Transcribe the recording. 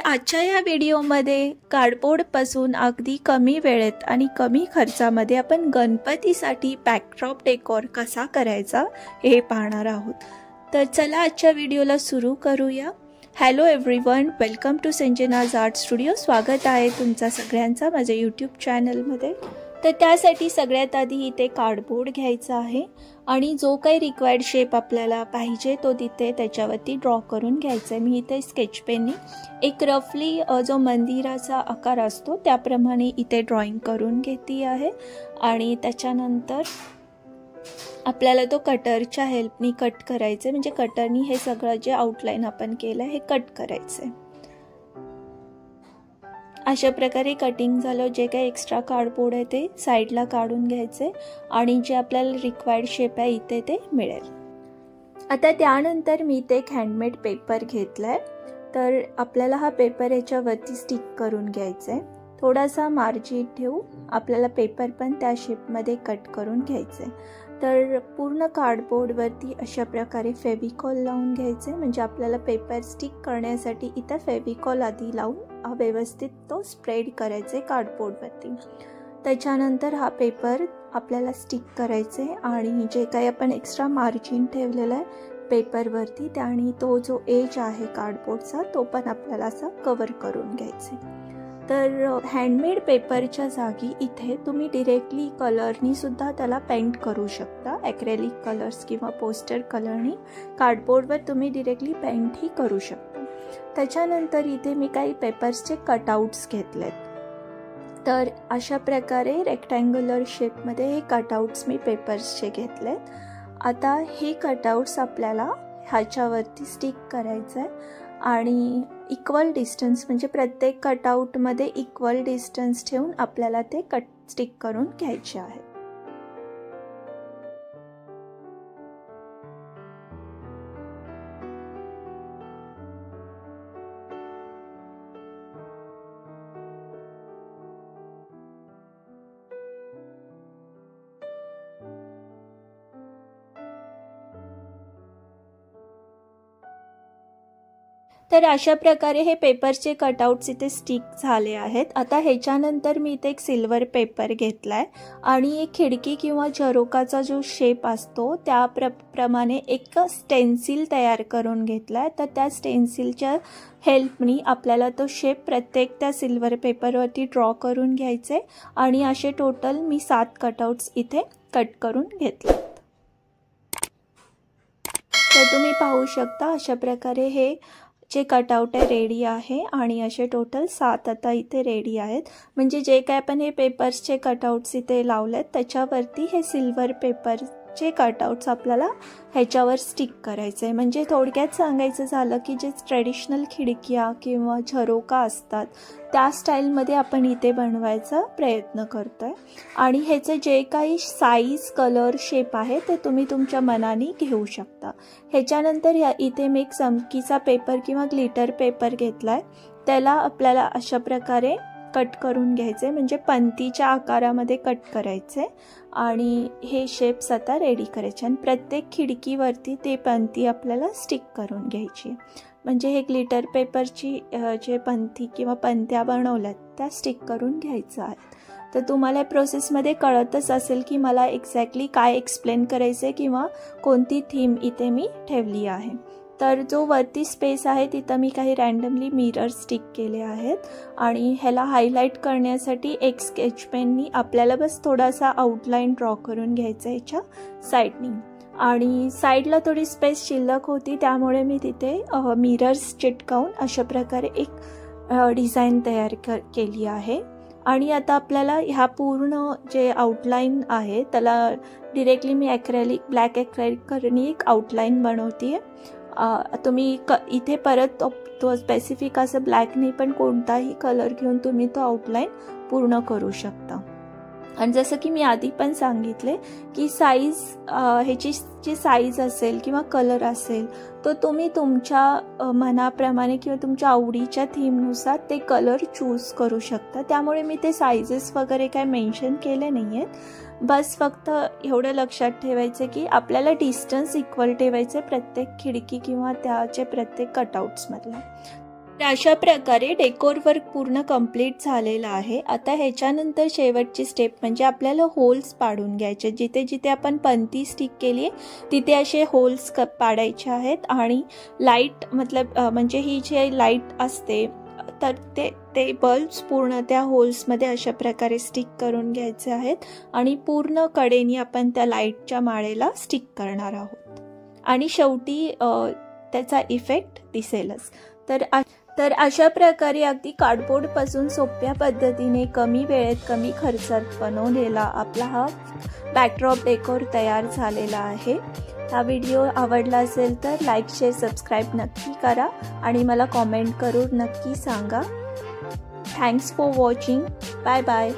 आजच्या या व्हिडिओमध्ये कार्डबोर्डपासून अगदी कमी वेळेत आणि कमी खर्चामध्ये आपण गणपतीसाठी बॅकड्रॉप डेकोर कसा करायचा हे पाहणार आहोत। तर चला आजच्या व्हिडिओला सुरू करूया। Hello everyone, welcome to Sanjana's art studio. स्वागत आहे तुमचा सगळ्यांचा माझ्या यूट्यूब चॅनलमध्ये। तर त्यासाठी सगळ्यात आधी इथे कार्डबोर्ड घ्यायचा आहे आणि जो काही रिक्वायर्ड शेप आपल्याला पाहिजे तो तिथे त्याच्यावरती ड्रॉ करून घ्यायचा आहे। मी इथे स्केच पेननी एक रफली जो मंदिराचा आकार असतो त्याप्रमाणे इथे ड्रॉइंग करून घेतली आहे आणि त्याच्यानंतर आपल्याला तो कटरच्या हेल्पनी कट करायचं आहे। म्हणजे कटरनी हे सगळं जे आउटलाइन आपण केलं हे कट करायचं आहे। अशा प्रकारे कटिंग झालं। जे काही एक्स्ट्रा कार्डबोर्ड आहे ते साईडला काढून घ्यायचे आणि जे आपल्याला रिक्वायर्ड शेप आहे इथे ते मिळेल। आता त्यानंतर मी इथे एक हँडमेड पेपर घेतलाय। तर आपल्याला हा पेपर याच्यावरती स्टिक करून घ्यायचा आहे। थोडासा मार्जिन ठेवू आपल्याला पेपर पण त्या शेपमध्ये कट करून घ्यायचे। तर पूर्ण कार्डबोर्डवरती अशा प्रकारे फेविकॉल लावून घ्यायचे। म्हणजे आपल्याला पेपर स्टिक करण्यासाठी इथं फेविकॉल आधी लावून व्यवस्थित तो स्प्रेड करायचे कार्डबोर्डवरती। त्याच्यानंतर हा पेपर आपल्याला स्टिक करायचे आणि जे काही आपण एक्स्ट्रा मार्जिन ठेवलेला आहे पेपरवरती त्याने तो जो एज आहे कार्डबोर्डचा तो पण आपल्याला असा कव्हर करून घ्यायचे। तर हँडमेड पेपरच्या जागी इथे तुम्ही डिरेक्टली कलरनी सुद्धा त्याला पेंट करू शकता। ॲक्रेलिक कलर्स किंवा पोस्टर कलरनी कार्डबोर्डवर तुम्ही डिरेक्टली पेंटही करू शकता। त्याच्यानंतर इथे मी काही पेपर्सचे कटआउट्स घेतलेत। तर अशा प्रकारे रेक्टँग्युलर शेपमध्ये हे कटआउट्स मी पेपर्सचे घेतलेत। आता हे कटआउट्स आपल्याला ह्याच्यावरती स्टिक करायचं आहे आणि इक्वल डिस्टन्स म्हणजे प्रत्येक कटआउटमध्ये इक्वल डिस्टन्स ठेवून आपल्याला ते स्टिक करून घ्यायचे आहे। तर अशा प्रकारे हे पेपरचे कटआउट्स इथे स्टिक झाले आहेत। आता ह्याच्यानंतर मी इथे एक सिल्वर पेपर घेतलाय आणि एक खिडकी किंवा झरोकाचा जो शेप असतो त्या प्रमाणे एक स्टेन्सिल तयार करून घेतलाय। तर त्या स्टेन्सिलच्या हेल्पनी आपल्याला तो शेप प्रत्येक त्या सिल्वर पेपरवरती ड्रॉ करून घ्यायचे आणि असे टोटल मी 7 कटआउट्स इथे कट करून घेतले। तर तुम्ही पाहू शकता अशा प्रकारे हे जे कटआउट आहे रेडी आहे आणि असे टोटल 7 आता इथे रेडी आहेत। म्हणजे जे काय आपण हे पेपर्सचे कटआउट्स इथे लावलेत त्याच्यावरती हे सिल्वर पेपरचे कटआउट्स आपल्याला ह्याच्यावर स्टिक करायचे आहे। म्हणजे थोडक्यात सांगायचं झालं की जे ट्रेडिशनल खिडक्या किंवा झरोका असतात त्या स्टाईलमध्ये आपण इथे बनवायचा प्रयत्न करतोय आणि ह्याचे जे काही साईज कलर शेप आहे ते तुम्ही तुमच्या मनाने घेऊ शकता। ह्याच्यानंतर इथे मी एक चमकीचा पेपर किंवा ग्लिटर पेपर घेतलाय। त्याला आपल्याला अशा प्रकारे कट करून घ्यायचे म्हणजे पंतीच्या आकारामध्ये कट करायचे आणि हे शेप्स आता रेडी करायचे आणि प्रत्येक खिडकीवरती ते पंती आपल्याला स्टिक करून घ्यायची। म्हणजे हे ग्लिटर पेपरची जे पंती किंवा पंत्या बनवल्यात त्या स्टिक करून घ्यायचं आहे। तर तुम्हाला प्रोसेसमध्ये कळतच असेल की मला एक्झॅक्टली काय एक्सप्लेन करायचं आहे किंवा कोणती थीम इथे मी ठेवली आहे। तर जो वरती स्पेस आहे तिथं मी काही रँडमली मिरर स्टिक केले आहेत आणि ह्याला हायलाईट करण्यासाठी एक स्केच पेननी आपल्याला बस थोडासा आउटलाईन ड्रॉ करून घ्यायचा याच्या साईडनी आणि साईडला थोडी स्पेस शिल्लक होती त्यामुळे मी तिथे मिरर्स चिटकावून अशा प्रकारे एक डिझाईन तयार केली आहे। आणि आता आपल्याला ह्या पूर्ण जे आउटलाईन आहे त्याला डिरेक्टली मी ब्लॅक ॲक्रेलिकनी एक आउटलाईन बनवते आहे। तुम्ही इथे परत तो स्पेसिफिक असं ब्लॅक नाही पण कोणताही कलर घेऊन तुम्ही तो आउटलाईन पूर्ण करू शकता। आणि जसं की मी आधी पण सांगितले की साईज ह्याची जी साईज असेल किंवा कलर असेल तो तुम्ही तुमच्या मनाप्रमाणे किंवा तुमच्या आवडीच्या थीमनुसार ते कलर चूज करू शकता। त्यामुळे मी ते साईजेस वगैरे काय मेन्शन केले नाही आहेत। बस फक्त एवढं लक्षात ठेवायचं की आपल्याला डिस्टन्स इक्वल ठेवायचे प्रत्येक खिडकी किंवा त्याचे प्रत्येक कटआउट्समधला। अशा प्रकारे डेकोर वर्क पूर्ण कंप्लीट झालेलं आहे। आता ह्याच्यानंतर शेवटची स्टेप म्हणजे आपल्याला होल्स पाडून घ्यायचे। जिथे जिथे आपण पणती स्टिक केली आहे तिथे असे होल्स पाडायचे आहेत आणि लाईट म्हणजे ही जी लाईट असते तर ते बल्ब्स पूर्ण त्या होल्समध्ये अशा प्रकारे स्टिक करून घ्यायचे आहेत आणि पूर्ण कडेने आपण त्या लाईटच्या माळेला स्टिक करणार आहोत आणि शेवटी त्याचा इफेक्ट दिसेलच। तर अशा प्रकारे अगदी कार्डबोर्डपासून सोप्या पद्धतीने कमी वेळेत कमी खर्चात बनवलेला आपला हा बॅकड्रॉप डेकोर तयार झालेला आहे। हा व्हिडिओ आवडला असेल तर लाईक शेअर सबस्क्राईब नक्की करा आणि मला कॉमेंट करून नक्की सांगा। Thanks for watching. Bye bye.